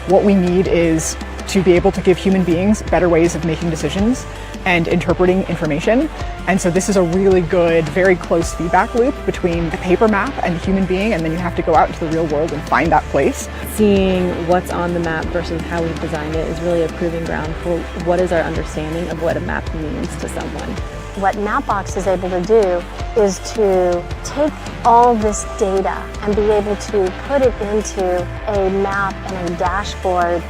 What we need is to be able to give human beings better ways of making decisions and interpreting information. And so this is a really good, very close feedback loop between the paper map and the human being, and then you have to go out into the real world and find that place. Seeing what's on the map versus how we've designed it is really a proving ground for what is our understanding of what a map means to someone. What Mapbox is able to do is to take all this data and be able to put it into a map and a dashboard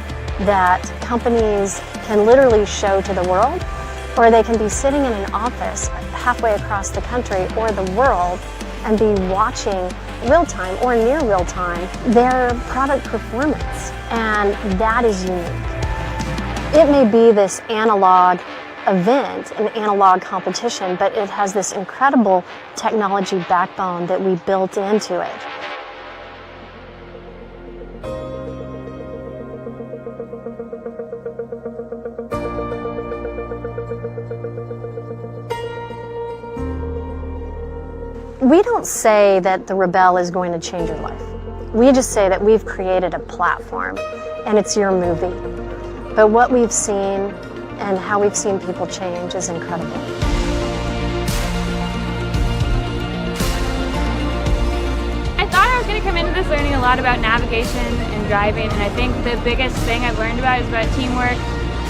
that companies can literally show to the world, or they can be sitting in an office halfway across the country or the world and be watching real time or near real time their product performance. And that is unique. It may be this analog event, an analog competition, but it has this incredible technology backbone that we built into it. We don't say that the Rebelle is going to change your life. We just say that we've created a platform and it's your movie. But what we've seen and how we've seen people change is incredible. I thought I was going to come into this learning a lot about navigation and driving, and I think the biggest thing I've learned about is about teamwork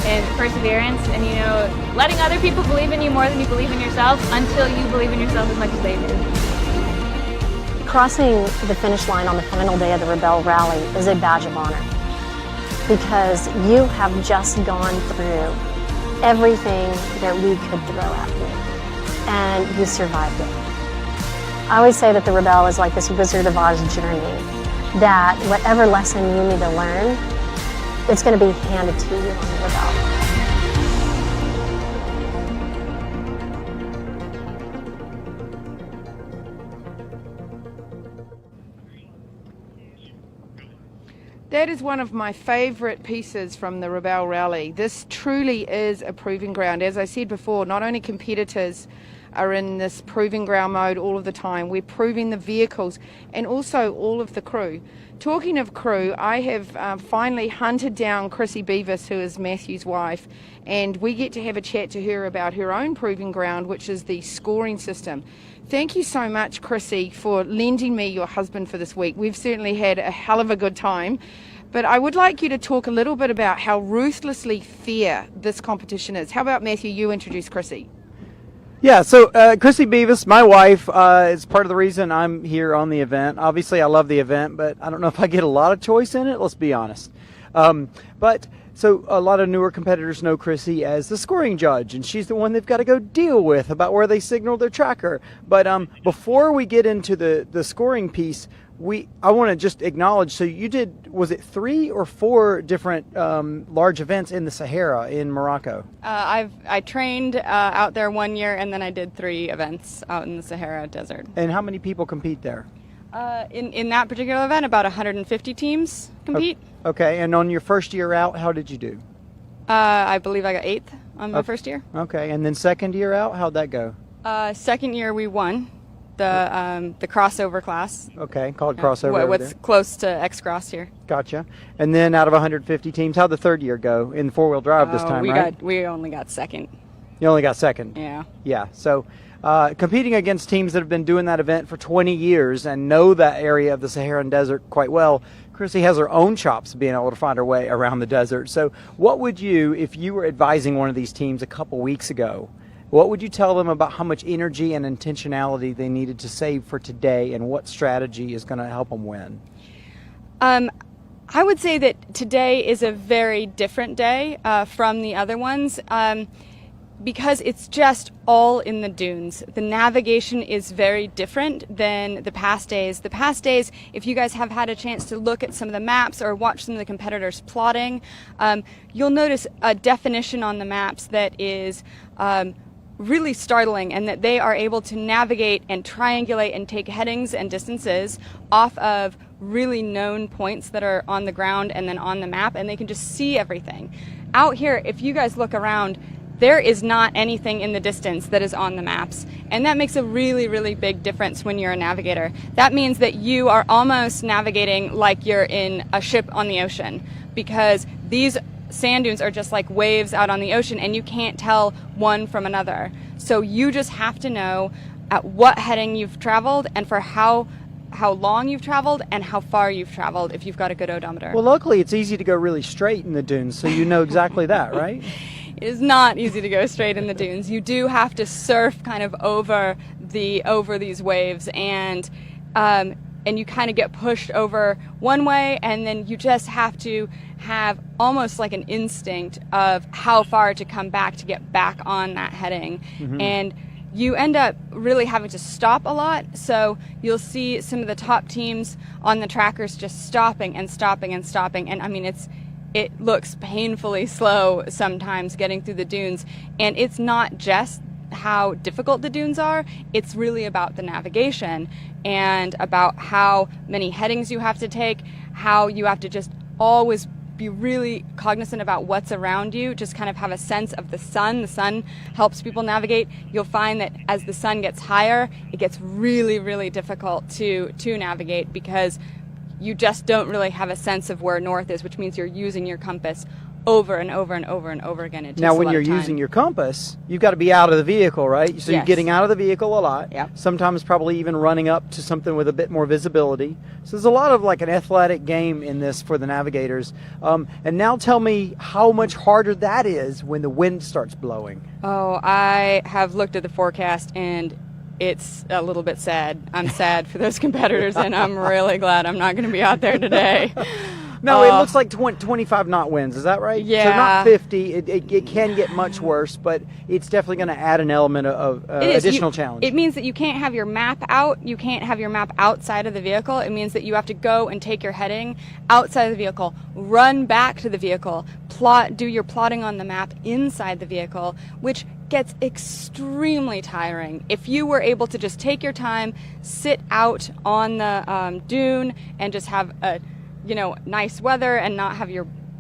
and perseverance, and letting other people believe in you more than you believe in yourself until you believe in yourself as much as they do. Crossing the finish line on the final day of the Rebelle Rally is a badge of honor because you have just gone through everything that we could throw at you, and you survived it. I always say that the Rebelle is like this Wizard of Oz journey, that whatever lesson you need to learn, it's going to be handed to you on the Rebelle. That is one of my favourite pieces from the Rebelle Rally. This truly is a proving ground. As I said before, not only competitors are in this proving ground mode all of the time, we're proving the vehicles and also all of the crew. Talking of crew, I have finally hunted down Chrissy Beavis, who is Matthew's wife, and we get to have a chat to her about her own proving ground, which is the scoring system. Thank you so much, Chrissy, for lending me your husband for this week. We've certainly had a hell of a good time. But I would like you to talk a little bit about how ruthlessly fair this competition is. How about, Matthew, you introduce Chrissy? Yeah, so Chrissy Beavis, my wife, is part of the reason I'm here on the event. Obviously, I love the event, but I don't know if I get a lot of choice in it, let's be honest. So a lot of newer competitors know Chrissy as the scoring judge, and she's the one they've got to go deal with about where they signal their tracker. But before we get into the scoring piece, I want to just acknowledge, so you did, was it 3 or 4 different large events in the Sahara in Morocco? I trained out there 1 year, and then I did 3 events out in the Sahara Desert. And how many people compete there? In that particular event, about 150 teams compete. Okay, and on your first year out, how did you do? I believe I got 8th on my first year. Okay, and then second year out, how'd that go? Second year we won the crossover class. Okay, called crossover. What's close to X-Cross here. Gotcha. And then out of 150 teams, how'd the third year go in four-wheel drive this time, right? We only got second. You only got second? Yeah. Yeah, so competing against teams that have been doing that event for 20 years and know that area of the Saharan Desert quite well, Chrissy has her own chops being able to find her way around the desert. So what would you, if you were advising one of these teams a couple weeks ago, what would you tell them about how much energy and intentionality they needed to save for today and what strategy is going to help them win? I would say that today is a very different day from the other ones because it's just all in the dunes. The navigation is very different than the past days. The past days, if you guys have had a chance to look at some of the maps or watch some of the competitors plotting, you'll notice a definition on the maps that is really startling, and that they are able to navigate and triangulate and take headings and distances off of really known points that are on the ground and then on the map, and they can just see everything. Out here, if you guys look around, there is not anything in the distance that is on the maps, and that makes a really, really big difference when you're a navigator. That means that you are almost navigating like you're in a ship on the ocean, because these sand dunes are just like waves out on the ocean, and you can't tell one from another. So you just have to know at what heading you've traveled and for how long you've traveled and how far you've traveled if you've got a good odometer. Well, luckily it's easy to go really straight in the dunes, so you know exactly that, right? It is not easy to go straight in the dunes. You do have to surf kind of over these waves, and you kind of get pushed over one way, and then you just have to have almost like an instinct of how far to come back to get back on that heading. Mhm. And you end up really having to stop a lot. So you'll see some of the top teams on the trackers just stopping and stopping and stopping. And I mean, it looks painfully slow sometimes getting through the dunes. And it's not just how difficult the dunes are, it's really about the navigation and about how many headings you have to take, how you have to just always be really cognizant about what's around you, just kind of have a sense of the sun. The sun helps people navigate. You'll find that as the sun gets higher, it gets really, really difficult to navigate, because you just don't really have a sense of where north is, which means you're using your compass over and over and over and over again. It takes Now, a when lot you're of time. using your compass, you've got to be out of the vehicle, right? So you're Yes. getting out of the vehicle a lot. Yep. Sometimes probably even running up to something with a bit more visibility. So there's a lot of like an athletic game in this for the navigators. And now tell me how much harder that is when the wind starts blowing. Oh, I have looked at the forecast, and it's a little bit sad. I'm sad for those competitors, and I'm really glad I'm not going to be out there today. No, it looks like 25 knot winds. Is that right? Yeah. So not 50. It can get much worse, but it's definitely going to add an element of It is. additional challenge. It means that you can't have your map out. You can't have your map outside of the vehicle. It means that you have to go and take your heading outside of the vehicle, run back to the vehicle, do your plotting on the map inside the vehicle, which gets extremely tiring. If you were able to just take your time, sit out on the dune, and just have a nice weather and not have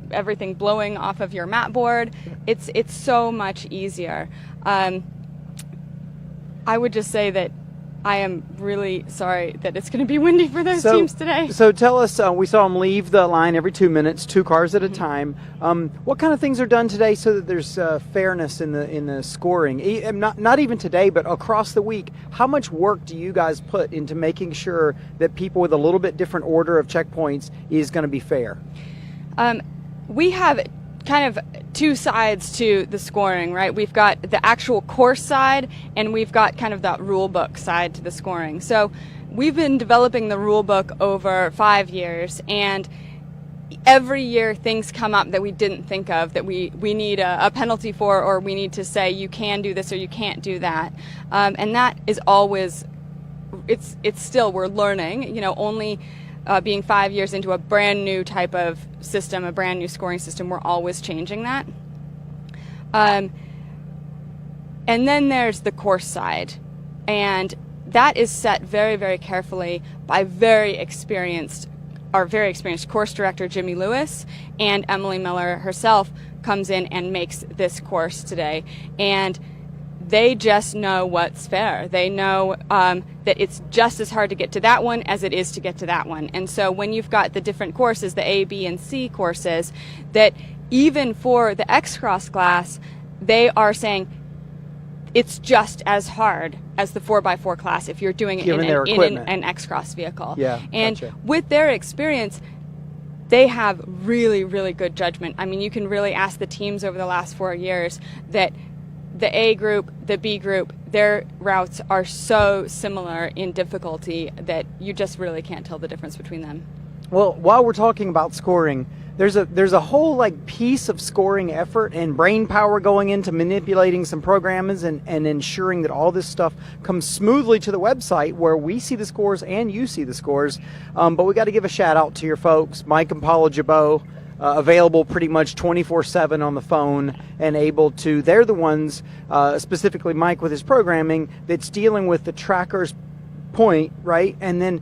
everything blowing off of your map board, it's so much easier. I would just say that I am really sorry that it's going to be windy for those teams today. So tell us, we saw them leave the line every 2 minutes, 2 cars at a time. What kind of things are done today so that there's fairness in the scoring? Not even today, but across the week. How much work do you guys put into making sure that people with a little bit different order of checkpoints is going to be fair? We have kind of two sides to the scoring, right? We've got the actual course side, and we've got kind of that rule book side to the scoring. So we've been developing the rule book over 5 years, and every year things come up that we didn't think of, that we need a penalty for, or we need to say you can do this or you can't do that. And that is always, it's still, we're learning, only being 5 years into a brand new type of system, a brand new scoring system, we're always changing that. And then there's the course side, and that is set very, very carefully by our very experienced course director, Jimmy Lewis, and Emily Miller herself comes in and makes this course today. And they just know what's fair. They know that it's just as hard to get to that one as it is to get to that one. And so when you've got the different courses, the A, B, and C courses, that even for the X-Cross class, they are saying it's just as hard as the 4x4 class if you're doing it in an X-Cross vehicle. Yeah, and gotcha. with their experience, they have really, really good judgment. I mean, you can really ask the teams over the last 4 years that the A group, the B group, their routes are so similar in difficulty that you just really can't tell the difference between them. Well, while we're talking about scoring, there's a whole like piece of scoring effort and brain power going into manipulating some programs and ensuring that all this stuff comes smoothly to the website where we see the scores and you see the scores. But we got to give a shout out to your folks, Mike and Paula Jabot. available pretty much 24/7 on the phone and able to, they're the ones, specifically Mike with his programming, that's dealing with the tracker's point, right? And then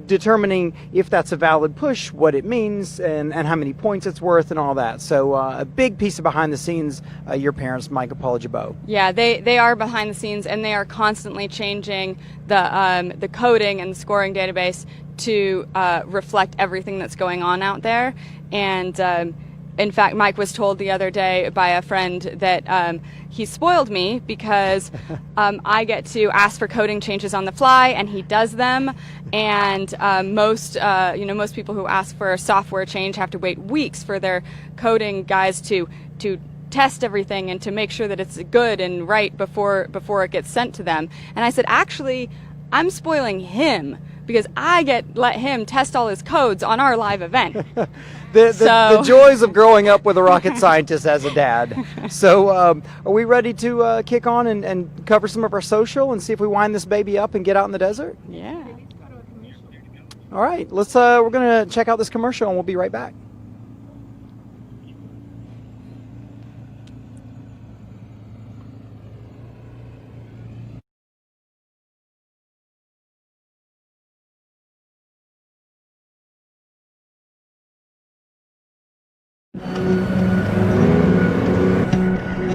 determining if that's a valid push, what it means, and how many points it's worth and all that. So a big piece of behind the scenes, your parents, Mike and Paula Jabot. Yeah, they are behind the scenes, and they are constantly changing the coding and the scoring database to reflect everything that's going on out there. And in fact, Mike was told the other day by a friend that he spoiled me because I get to ask for coding changes on the fly, and he does them. And most people who ask for a software change have to wait weeks for their coding guys to test everything and to make sure that it's good and right before it gets sent to them. And I said, actually, I'm spoiling him because I let him test all his codes on our live event. The joys of growing up with a rocket scientist as a dad. So are we ready to kick on and cover some of our social and see if we wind this baby up and get out in the desert? Yeah. All right, we're going to check out this commercial and we'll be right back.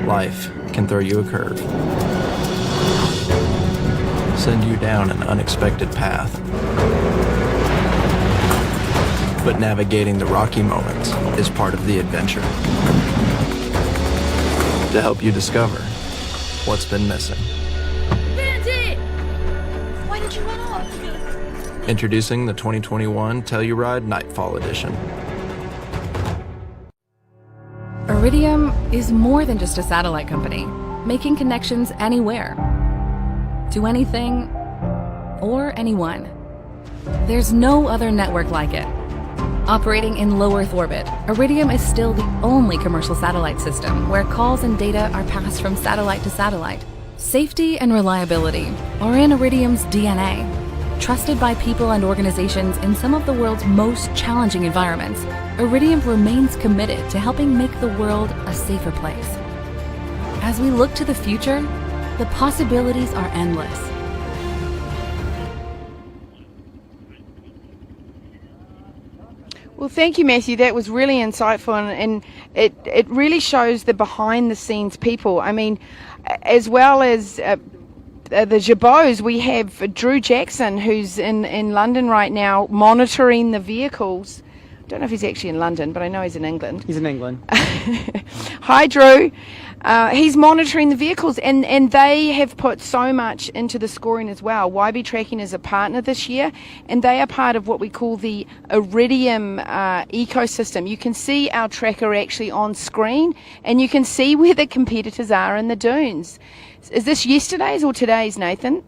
Life can throw you a curve, send you down an unexpected path. But navigating the rocky moments is part of the adventure. To help you discover what's been missing. Bandit! Why did you run off? Introducing the 2021 Telluride Nightfall Edition. Iridium is more than just a satellite company, making connections anywhere, to anything, or anyone. There's no other network like it. Operating in low Earth orbit, Iridium is still the only commercial satellite system where calls and data are passed from satellite to satellite. Safety and reliability are in Iridium's DNA. Trusted by people and organizations in some of the world's most challenging environments, Iridium remains committed to helping make the world a safer place. As we look to the future, the possibilities are endless. Well, thank you, Matthew. That was really insightful, and it really shows the behind-the-scenes people. I mean, as well as the Jabots, we have Drew Jackson, who's in London right now, monitoring the vehicles. I don't know if he's actually in London, but I know he's in England. He's in England. Hi, Drew. He's monitoring the vehicles, and they have put so much into the scoring as well. YB Tracking is a partner this year, and they are part of what we call the Iridium ecosystem. You can see our tracker actually on screen, and you can see where the competitors are in the dunes. Is this yesterday's or today's, Nathan?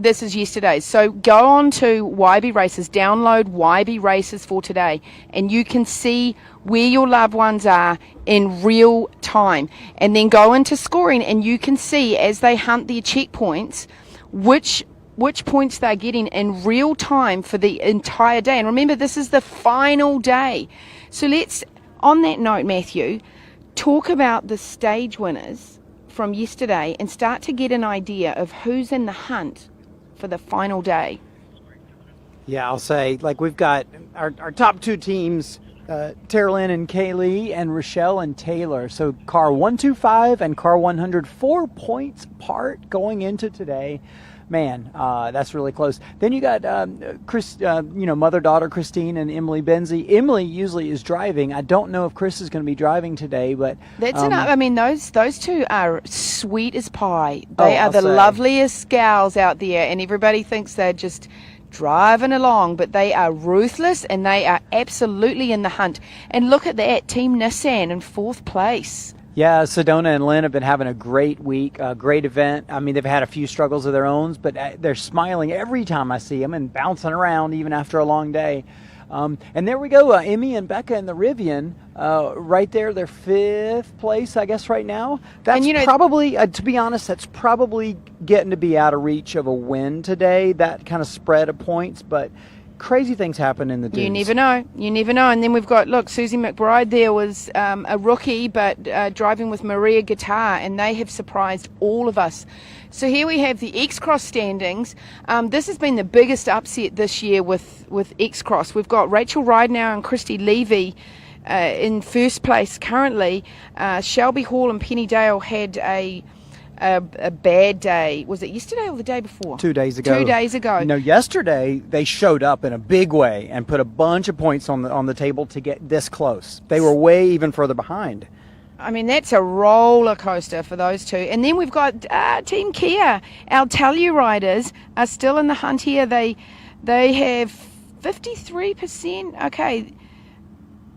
This is yesterday's. So go on to YB Races, download YB Races for today, and you can see where your loved ones are in real time. And then go into scoring, and you can see as they hunt their checkpoints, which points they're getting in real time for the entire day. And remember, this is the final day. So let's, on that note, Matthew, talk about the stage winners from yesterday and start to get an idea of who's in the hunt for the final day. Yeah, I'll say, like, we've got our top two teams, Terralyn and Kaylee, and Rochelle and Taylor. So car 125 and car 100, 4 points apart going into today. Man, that's really close. Then you got mother-daughter Christine and Emily Benzie. Emily usually is driving. I don't know if Chris is going to be driving today, but that's enough. I mean, those two are sweet as pie. They are the loveliest gals out there, and everybody thinks they're just driving along, but they are ruthless, and they are absolutely in the hunt. And look at that, Team Nissan in 4th place. Yeah, Sedona and Lynn have been having a great week, a great event. I mean, they've had a few struggles of their own, but they're smiling every time I see them and bouncing around even after a long day. And there we go, Emmy and Becca in the Rivian, right there, they're 5th place, I guess, right now. That's probably, to be honest, that's probably getting to be out of reach of a win today, that kind of spread of points. But crazy things happen in the dunes. You never know. You never know. And then we've got, look, Susie McBride there was a rookie, but driving with Maria Guitar, and they have surprised all of us. So here we have the X-Cross standings. This has been the biggest upset this year with X-Cross. We've got Rachel Ridenauer and Christy Levy in first place currently. Shelby Hall and Penny Dale had a bad day. Was it yesterday or the day before? 2 days ago. 2 days ago. Yesterday they showed up in a big way and put a bunch of points on the table to get this close. They were way even further behind. I mean, that's a roller coaster for those two. And then we've got Team Kia. Our Telluride are still in the hunt here. They have 53%. Okay.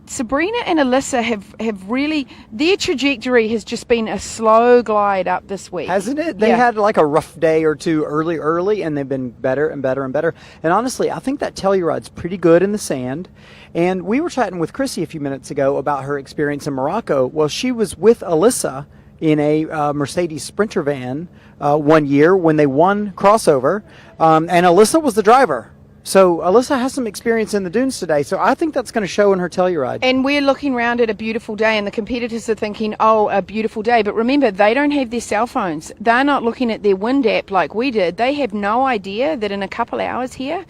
Sabrina and Alyssa have really, their trajectory has just been a slow glide up this week. Hasn't it? They had like a rough day or two early, and they've been better and better and better. And honestly, I think that Telluride's pretty good in the sand. And we were chatting with Chrissy a few minutes ago about her experience in Morocco. Well, she was with Alyssa in a Mercedes Sprinter van 1 year when they won crossover, and Alyssa was the driver. So Alyssa has some experience in the dunes today, so I think that's going to show in her Telluride. And we're looking around at a beautiful day, and the competitors are thinking, oh, a beautiful day. But remember, they don't have their cell phones. They're not looking at their wind app like we did. They have no idea that in a couple hours here,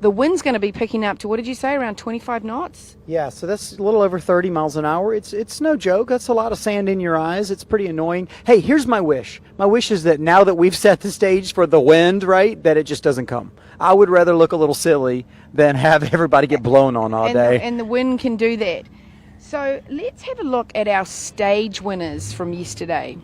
the wind's going to be picking up to, what did you say, around 25 knots? Yeah, so that's a little over 30 miles an hour. It's no joke. That's a lot of sand in your eyes. It's pretty annoying. Hey, here's my wish. My wish is that now that we've set the stage for the wind, right, that it just doesn't come. I would rather look a little silly than have everybody get blown on all day. And the wind can do that. So let's have a look at our stage winners from yesterday.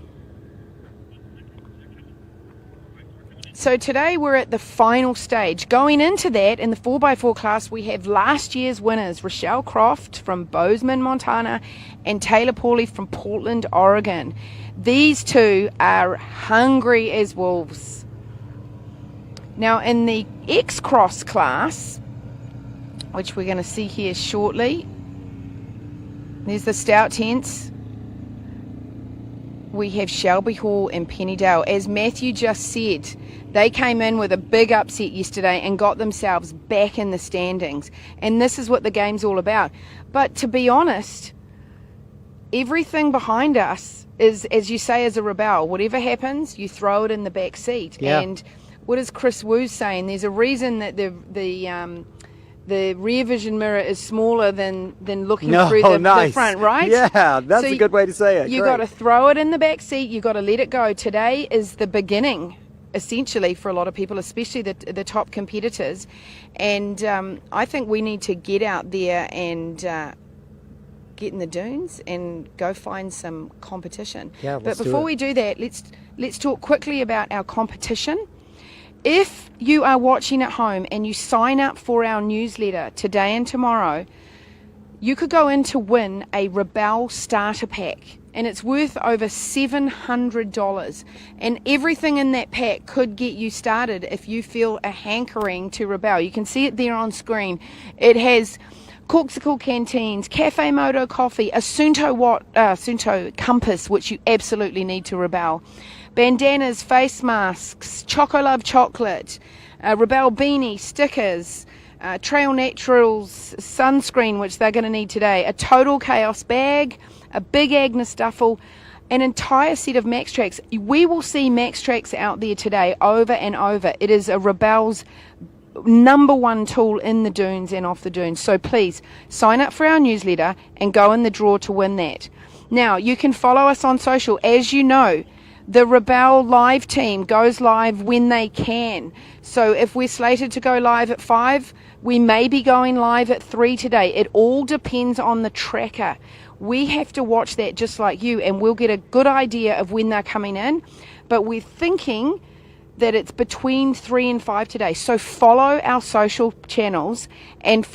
So today we're at the final stage. Going into that, in the 4x4 class, we have last year's winners, Rochelle Croft from Bozeman, Montana, and Taylor Pauly from Portland, Oregon. These two are hungry as wolves. Now in the X-Cross class, which we're going to see here shortly, there's the Stout Tents. We have Shelby Hall and Penny Dale. As Matthew just said, they came in with a big upset yesterday and got themselves back in the standings. And this is what the game's all about. But to be honest, everything behind us is, as you say, as a rebel. Whatever happens, you throw it in the back seat. Yeah. And what is Chris Wu saying? There's a reason that the rear vision mirror is smaller than looking through the front, right? Yeah, that's a good way to say it. You Great. got to throw it in the back seat. You got to let it go. Today is the beginning, essentially, for a lot of people, especially the top competitors. And I think we need to get out there and get in the dunes and go find some competition. Yeah, but let's before do it. we do that, let's talk quickly about our competition. If you are watching at home and you sign up for our newsletter today and tomorrow, you could go in to win a Rebel starter pack, and it's worth over $700. And everything in that pack could get you started if you feel a hankering to Rebel. You can see it there on screen. It has Corksicle canteens, Cafe Moto coffee, a Suunto compass, which you absolutely need to Rebel, bandanas, face masks, Choco Love chocolate, Rebel beanie, stickers, Trail Naturals sunscreen, which they're going to need today, a Total Chaos bag, a Big Agnes duffel, an entire set of Max Tracks. We will see Max Tracks out there today over and over. It is a Rebel's #1 tool in the dunes and off the dunes. So please sign up for our newsletter and go in the draw to win that. Now, you can follow us on social. As you know, the Rebel live team goes live when they can. So if we're slated to go live at 5, we may be going live at 3 today. It all depends on the tracker. We have to watch that just like you, and we'll get a good idea of when they're coming in. But we're thinking that it's between 3 and 5 today. So follow our social channels and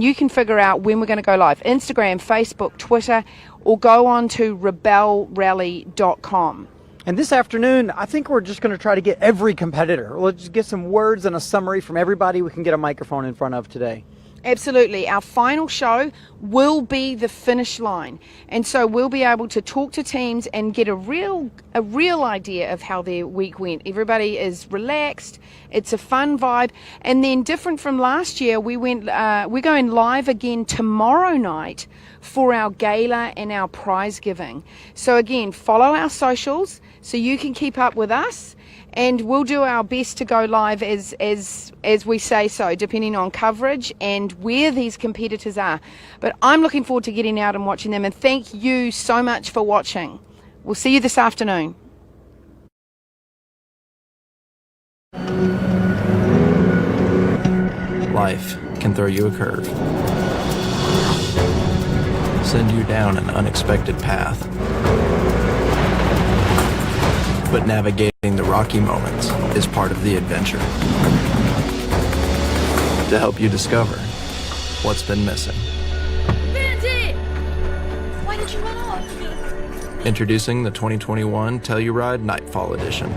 you can figure out when we're going to go live. Instagram, Facebook, Twitter, or go on to rebelrally.com. And this afternoon, I think we're just going to try to get every competitor. Let's just get some words and a summary from everybody we can get a microphone in front of today. Absolutely. Our final show will be the finish line. And so we'll be able to talk to teams and get a real idea of how their week went. Everybody is relaxed. It's a fun vibe. And then different from last year, we're going live again tomorrow night for our gala and our prize giving. So again, follow our socials so you can keep up with us. And we'll do our best to go live as we say so, depending on coverage and where these competitors are. But I'm looking forward to getting out and watching them. And thank you so much for watching. We'll see you this afternoon. Life can throw you a curve, send you down an unexpected path. But navigating the rocky moments is part of the adventure. To help you discover what's been missing. Bandit! Why did you run off? Introducing the 2021 Telluride Nightfall Edition.